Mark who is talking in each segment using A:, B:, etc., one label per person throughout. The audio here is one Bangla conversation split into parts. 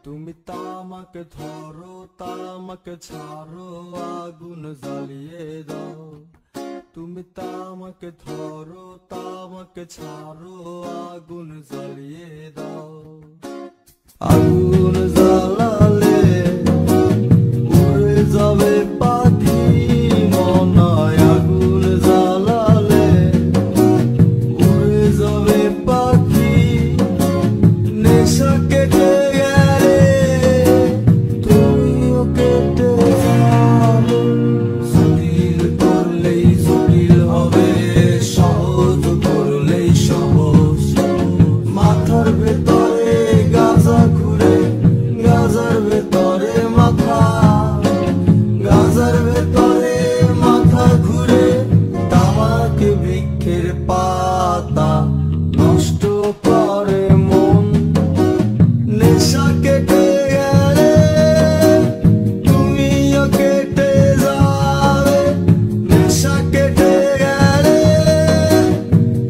A: তুমি তামাকে ধরো তামাকে ছাড়ো আগুন জ্বালিয়ে দাও। তুমি তামাকে ধরো তামাকে ছাড়ো আগুন জ্বালিয়ে দাও। আগুন জ্বালালে উড়ে যাবে পাখি মনায়। আগুন জ্বালালে উড়ে যাবে পাখি। নেশা কেটে পাতা নষ্ট করে মন। নেশা কেটে গেলে তুমিও কেটে যাবে। নেশা কেটে গেলে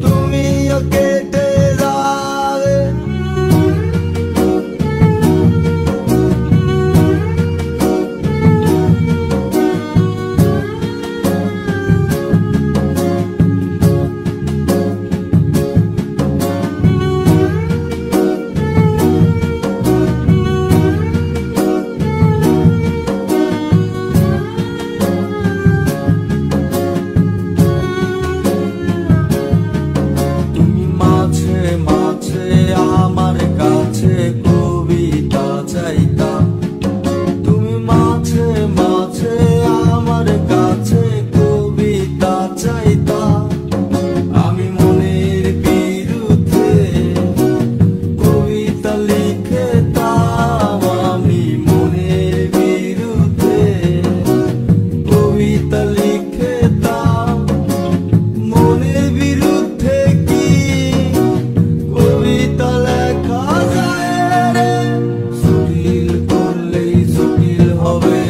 A: তুমিও কেটে যাবে। আমার কাছে কবিতা চাইতা। তুমি মাঝে মাঝে আমার কাছে কবিতা চাইতা। আমি মনের বিরুদ্ধে কবিতা লিখতাম। আমি মনের বিরুদ্ধে কবিতা লিখতাম। মনের বিরুদ্ধে কি কবিতা লেখা যায় রে? জটিল করলেই জটিল হবে,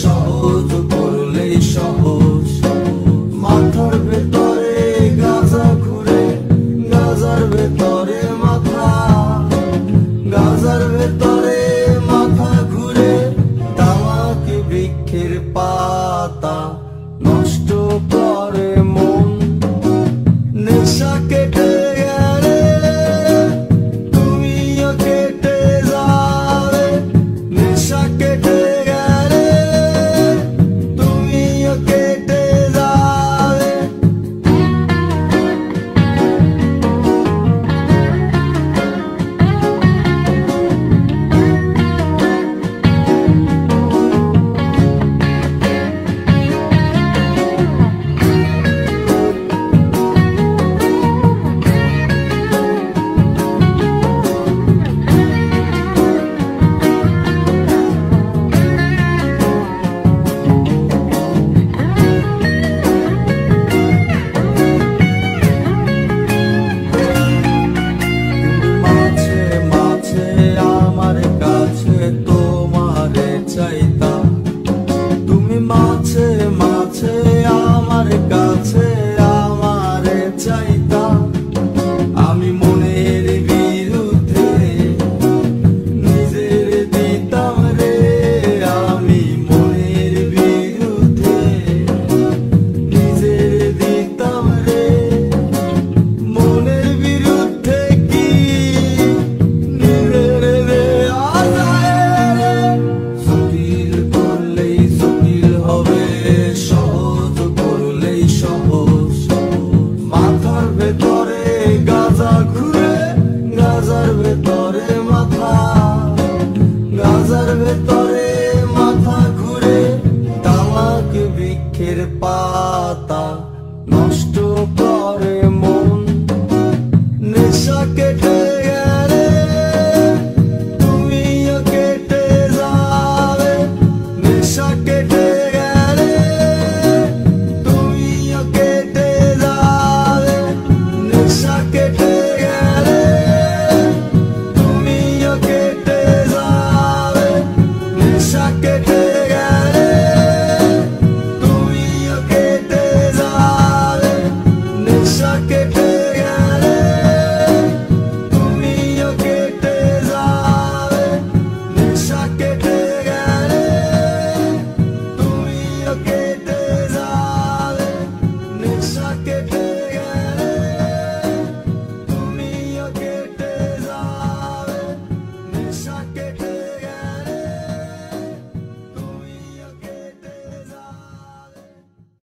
A: সহজ করলেই সহজ। মাথার ভেতরে গাজা ঘুরে, গাজার ভেতরে মাথা। গাজার ভেতরে মাথা ঘুরে। তামাক বৃক্ষের পাতা নষ্ট করে মন। নেশা কেটে গেলে তুমিও কেটে যাবে। নেশা কেটে গেলে তুমিও কেটে যাবে। তুমি মাঝে মাঝে আমার কাছে